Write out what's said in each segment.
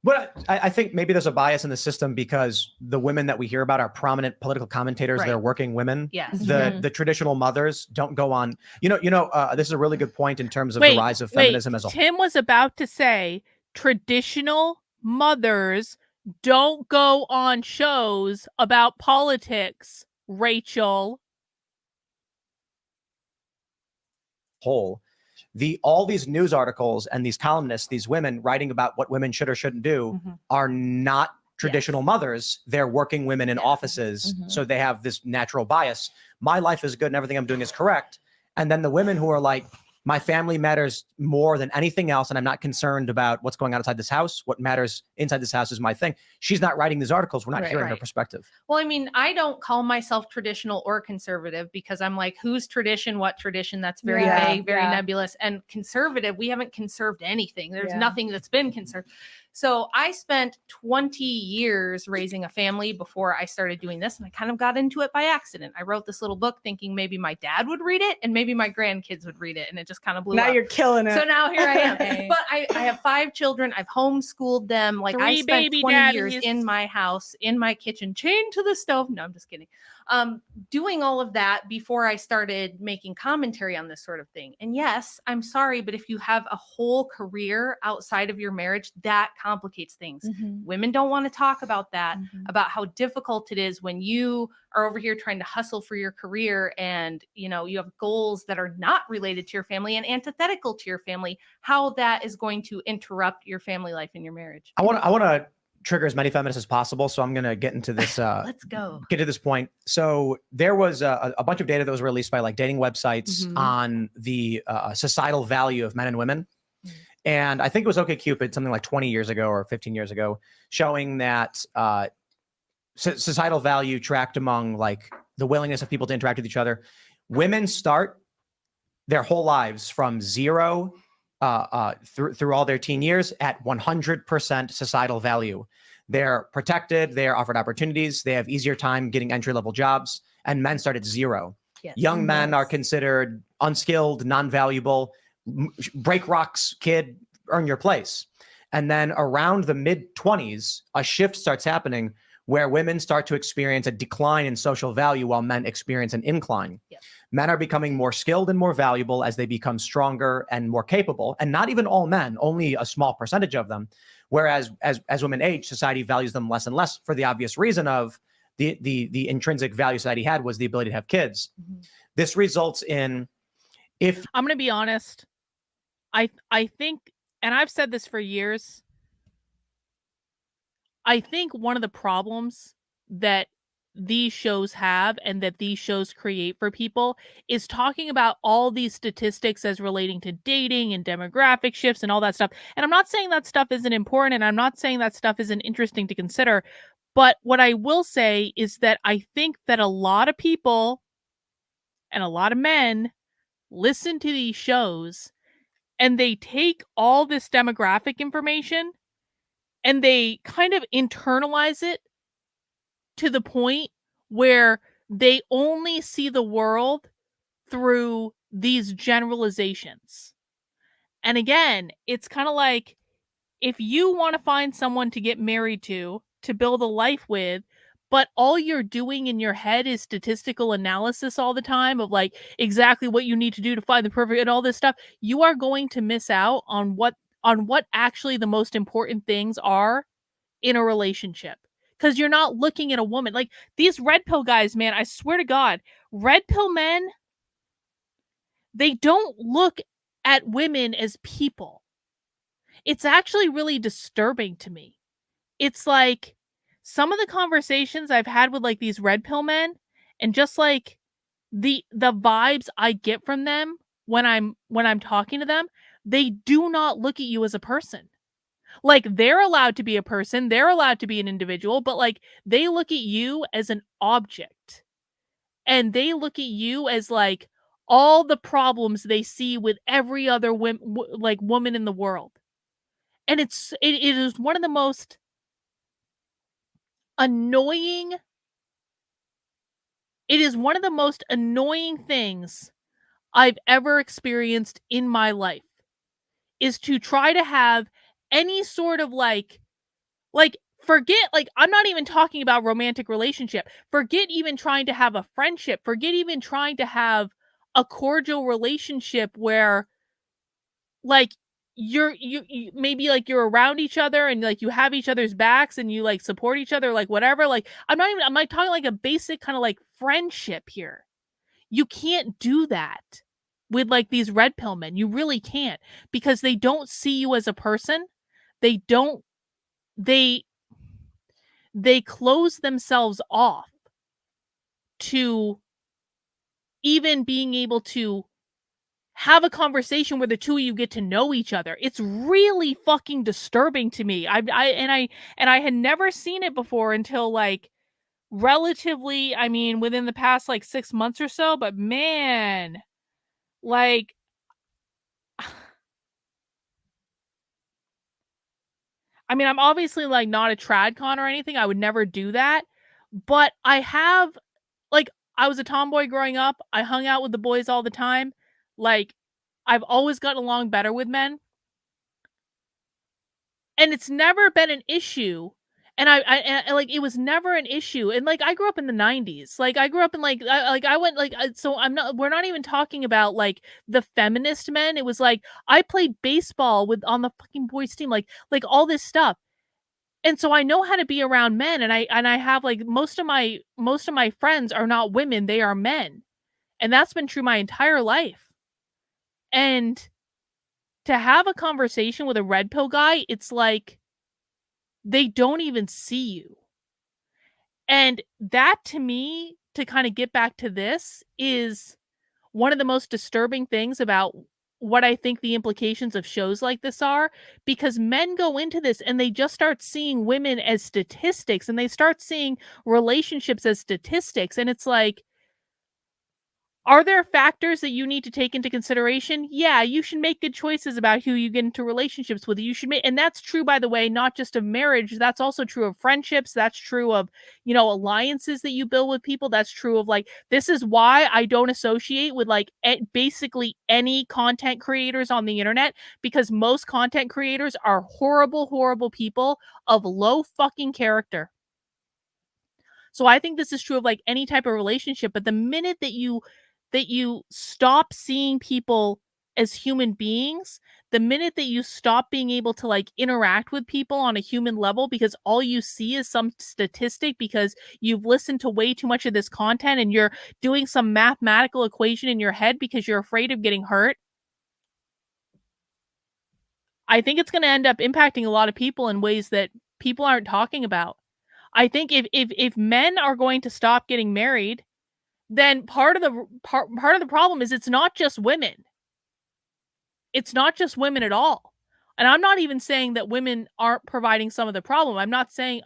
But I think maybe there's a bias in the system because the women that we hear about are prominent political commentators. Right. They're working women. Yes. The traditional mothers don't go on. This is a really good point in terms of the rise of feminism as a whole. Tim was about to say traditional mothers don't go on shows about politics, Rachel. All these news articles and these columnists, these women writing about what women should or shouldn't do are not traditional mothers. They're working women in offices. So they have this natural bias. My life is good and everything I'm doing is correct. And then the women who are like, my family matters more than anything else, and I'm not concerned about what's going on outside this house. What matters inside this house is my thing. She's not writing these articles. We're not hearing her perspective. Well, I mean, I don't call myself traditional or conservative because I'm like, who's tradition? What tradition? That's very vague, very nebulous. And conservative, we haven't conserved anything. There's nothing that's been conserved. So I spent 20 years raising a family before I started doing this. And I kind of got into it by accident. I wrote this little book thinking maybe my dad would read it and maybe my grandkids would read it. And it just kind of blew up. Now you're killing it. So now here I am. But I have 5 children. I've homeschooled them. Like I spent 20 years in my house, in my kitchen, chained to the stove. No, I'm just kidding. Doing all of that before I started making commentary on this sort of thing. And yes, I'm sorry, but if you have a whole career outside of your marriage, that complicates things. Women don't want to talk about that, about how difficult it is when you are over here trying to hustle for your career and, you have goals that are not related to your family and antithetical to your family, how that is going to interrupt your family life and your marriage. I want to trigger as many feminists as possible. So I'm going to get into this. Let's go. Get to this point. So there was a bunch of data that was released by like dating websites on the societal value of men and women. And I think it was OkCupid, something like 20 years ago or 15 years ago, showing that societal value tracked among like the willingness of people to interact with each other. Women start their whole lives from zero through all their teen years at 100% societal value. They're protected, they're offered opportunities, they have easier time getting entry-level jobs, and men start at zero. Young men are considered unskilled, non-valuable, break rocks, kid, earn your place. And then around the mid-20s, a shift starts happening where women start to experience a decline in social value while men experience an incline. Men are becoming more skilled and more valuable as they become stronger and more capable. And not even all men, only a small percentage of them. Whereas as women age, society values them less and less for the obvious reason of the intrinsic value society had was the ability to have kids. This results in, if I'm going to be honest, I think, and I've said this for years, I think one of the problems that these shows have and that these shows create for people is talking about all these statistics as relating to dating and demographic shifts and all that stuff. And I'm not saying that stuff isn't important, and I'm not saying that stuff isn't interesting to consider. But what I will say is that I think that a lot of people and a lot of men listen to these shows and they take all this demographic information and they kind of internalize it to the point where they only see the world through these generalizations. And again, it's kind of like, if you want to find someone to get married to build a life with, but all you're doing in your head is statistical analysis all the time of like exactly what you need to do to find the perfect and all this stuff, you are going to miss out on what actually the most important things are in a relationship. Because you're not looking at a woman. Like these red pill guys, man, I swear to God, red pill men, they don't look at women as people. It's actually really disturbing to me. It's like some of the conversations I've had with like these red pill men and just like the vibes I get from them when I'm talking to them, they do not look at you as a person. Like they're allowed to be a person, they're allowed to be an individual, but like they look at you as an object. And they look at you as like all the problems they see with every other woman in the world. And it is one of the most annoying. It is one of the most annoying things I've ever experienced in my life, is to try to have any sort of like Like, forget, like, I'm not even talking about romantic relationship. Forget even trying to have a friendship. Forget even trying to have a cordial relationship where, like, you maybe, like, you're around each other and, like, you have each other's backs and you, like, support each other, like, whatever. Like, I'm like talking like a basic kind of like friendship here. You can't do that with, like, these red pill men. You really can't, because they don't see you as a person. They don't they they close themselves off to even being able to have a conversation where the two of you get to know each other. It's really fucking disturbing to me. I had never seen it before until, like, relatively, I mean, within the past, like, 6 months or so, but man, like, I mean, I'm obviously, like, not a trad con or anything. I would never do that. But I have, like, I was a tomboy growing up. I hung out with the boys all the time. Like, I've always gotten along better with men. And it's never been an issue. And like, it was never an issue. And, like, I grew up in the 90s. Like, I grew up in, like, I went, like, so we're not even talking about, like, the feminist men. It was like, I played baseball on the fucking boys team, like all this stuff. And so I know how to be around men, and I have, like, most of my friends are not women, they are men. And that's been true my entire life. And to have a conversation with a red pill guy, it's like they don't even see you. And that, to me, to kind of get back to this, is one of the most disturbing things about what I think the implications of shows like this are, because men go into this and they just start seeing women as statistics, and they start seeing relationships as statistics. And it's like, are there factors that you need to take into consideration? Yeah, you should make good choices about who you get into relationships with. You should make, and that's true, by the way, not just of marriage. That's also true of friendships. That's true of, alliances that you build with people. That's true of, like, this is why I don't associate with, like, basically any content creators on the internet, because most content creators are horrible, horrible people of low fucking character. So I think this is true of, like, any type of relationship. But the minute that you stop seeing people as human beings, the minute that you stop being able to, like, interact with people on a human level, because all you see is some statistic, because you've listened to way too much of this content and you're doing some mathematical equation in your head because you're afraid of getting hurt, I think it's going to end up impacting a lot of people in ways that people aren't talking about. I think if men are going to stop getting married, then part of the problem is it's not just women. It's not just women at all. And I'm not even saying that women aren't providing some of the problem. I'm not saying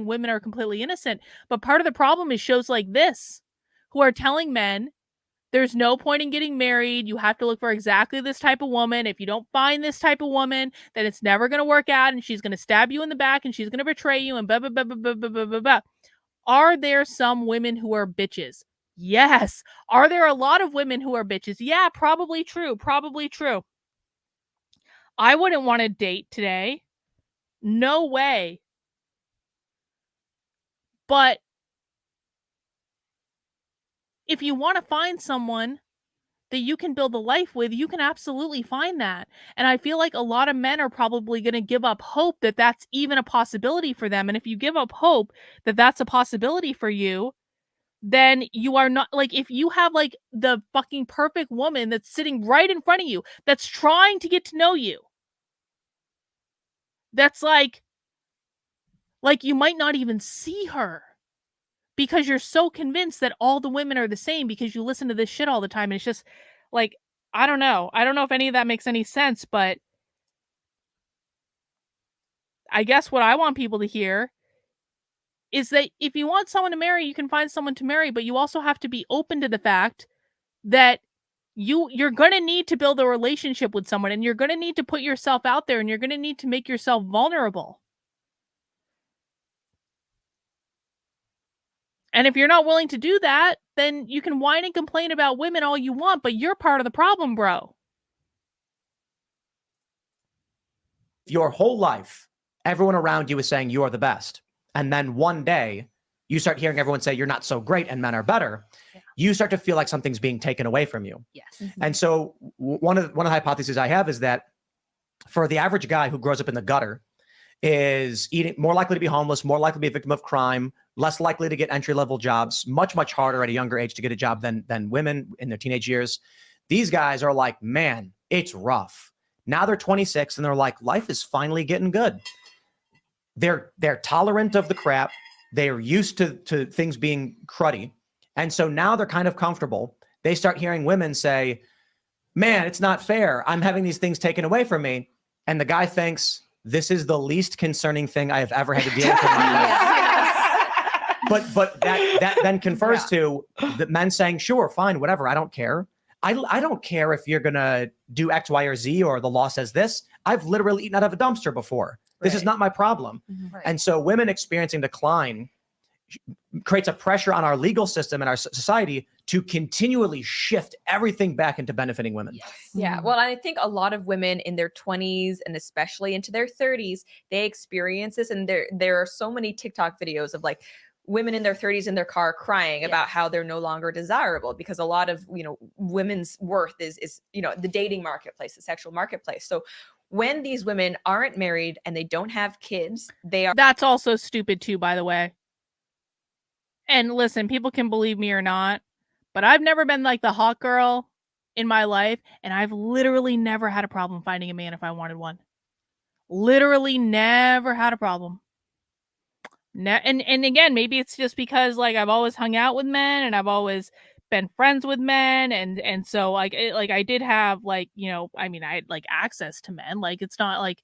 women are completely innocent, but part of the problem is shows like this, who are telling men there's no point in getting married. You have to look for exactly this type of woman. If you don't find this type of woman, then it's never going to work out, and she's going to stab you in the back, and she's going to betray you, and blah blah blah blah blah blah blah blah blah. Are there some women who are bitches? Yes. Are there a lot of women who are bitches? Yeah, probably true. Probably true. I wouldn't want to date today. No way. But if you want to find someone that you can build a life with, you can absolutely find that. And I feel like a lot of men are probably going to give up hope that that's even a possibility for them. And if you give up hope that that's a possibility for you, then you are not, like, if you have, like, the fucking perfect woman that's sitting right in front of you, that's trying to get to know you, that's like you might not even see her because you're so convinced that all the women are the same because you listen to this shit all the time. And it's just like, I don't know. I don't know if any of that makes any sense, but I guess what I want people to hear is that if you want someone to marry, you can find someone to marry, but you also have to be open to the fact that you're going to need to build a relationship with someone, and you're going to need to put yourself out there, and you're going to need to make yourself vulnerable. And if you're not willing to do that, then you can whine and complain about women all you want, but you're part of the problem, bro. Your whole life, everyone around you is saying you are the best. And then one day you start hearing everyone say you're not so great and men are better. Yeah. You start to feel like something's being taken away from you. Yes. Mm-hmm. And so one of the hypotheses I have is that for the average guy who grows up in the gutter is more likely to be homeless, more likely to be a victim of crime, less likely to get entry-level jobs, much, much harder at a younger age to get a job than women in their teenage years. These guys are like, man, it's rough. Now they're 26 and they're like, life is finally getting good. They're tolerant of the crap. They're used to things being cruddy. And so now they're kind of comfortable. They start hearing women say, man, it's not fair. I'm having these things taken away from me. And the guy thinks, this is the least concerning thing I have ever had to deal with in my life. But that then confers to the men saying, sure, fine, whatever. I don't care. I don't care if you're going to do X, Y, or Z, or the law says this. I've literally eaten out of a dumpster before. This is not my problem. Right. And so women experiencing decline creates a pressure on our legal system and our society to continually shift everything back into benefiting women. Yes. Yeah. Well, I think a lot of women in their 20s and especially into their 30s, they experience this. And there are so many TikTok videos of like women in their 30s in their car crying about how they're no longer desirable, because a lot of, women's worth is, the dating marketplace, the sexual marketplace. So when these women aren't married and they don't have kids, That's also stupid too, by the way. And listen, people can believe me or not, but I've never been like the hot girl in my life, and I've literally never had a problem finding a man if I wanted one. Literally never had a problem. And again, maybe it's just because like I've always hung out with men and I've always been friends with men, and so like I did have like, I had like access to men. Like it's not like,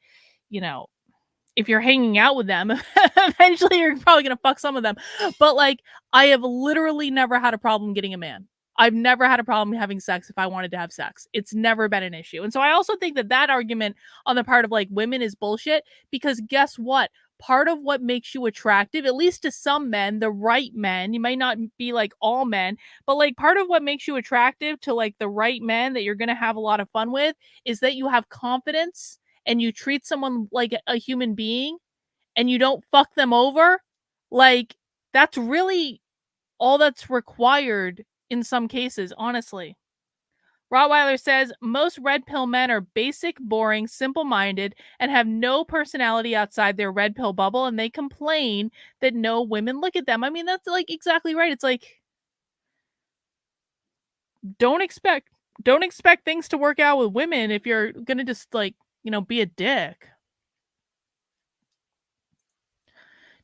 if you're hanging out with them, eventually you're probably going to fuck some of them. But like, I have literally never had a problem getting a man. I've never had a problem having sex if I wanted to have sex. It's never been an issue. And so I also think that argument on the part of like women is bullshit, because guess what? Part of what makes you attractive, at least to some men, the right men, you might not be like all men, but like part of what makes you attractive to like the right men that you're going to have a lot of fun with is that you have confidence and you treat someone like a human being and you don't fuck them over. Like, that's really all that's required in some cases, honestly. Rottweiler says, most red pill men are basic, boring, simple-minded, and have no personality outside their red pill bubble, and they complain that no women look at them. That's like exactly right. It's like, don't expect things to work out with women if you're gonna just like, be a dick.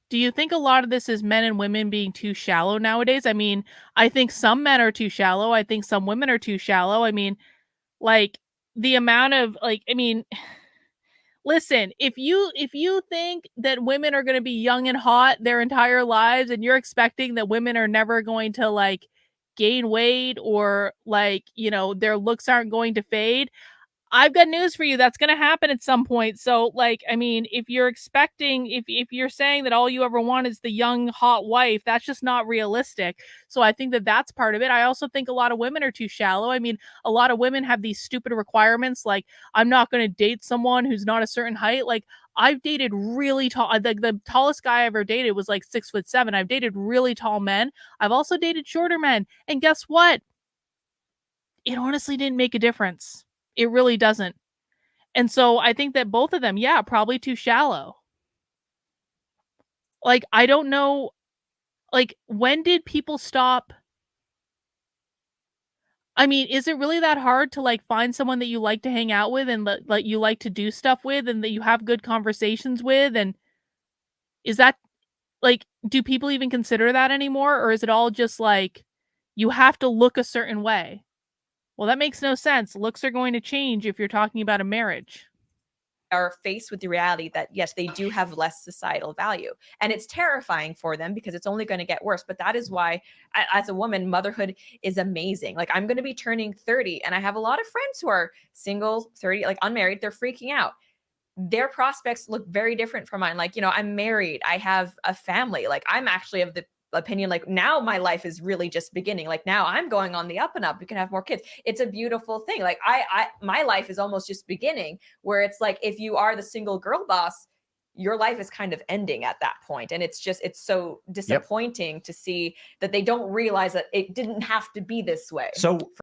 Do you think a lot of this is men and women being too shallow nowadays? I think some men are too shallow. I think some women are too shallow. Like the amount of like, listen, if you think that women are going to be young and hot their entire lives and you're expecting that women are never going to like gain weight or like, their looks aren't going to fade, I've got news for you. That's going to happen at some point. So like, if you're expecting, if you're saying that all you ever want is the young, hot wife, that's just not realistic. So I think that that's part of it. I also think a lot of women are too shallow. A lot of women have these stupid requirements. Like, I'm not going to date someone who's not a certain height. Like, I've dated really tall, like the tallest guy I ever dated was like 6'7". I've dated really tall men. I've also dated shorter men. And guess what? It honestly didn't make a difference. It really doesn't. And so I think that both of them, probably too shallow. Like, I don't know, like, when did people stop? Is it really that hard to like find someone that you like to hang out with and like you like to do stuff with and that you have good conversations with? And is that like, do people even consider that anymore? Or is it all just like, you have to look a certain way? Well, that makes no sense. Looks are going to change if you're talking about a marriage. Are faced with the reality that yes, they do have less societal value, and it's terrifying for them because it's only going to get worse. But that is why, as a woman, motherhood is amazing. Like, I'm going to be turning 30, and I have a lot of friends who are single, 30, like unmarried. They're freaking out. Their prospects look very different from mine. Like, I'm married, I have a family. Like, I'm actually of the opinion, like, now my life is really just beginning. Like, now I'm going on the up and up. We can have more kids. It's a beautiful thing. Like, my life is almost just beginning, where it's like, if you are the single girl boss, your life is kind of ending at that point. And it's so disappointing to see that they don't realize that it didn't have to be this way. So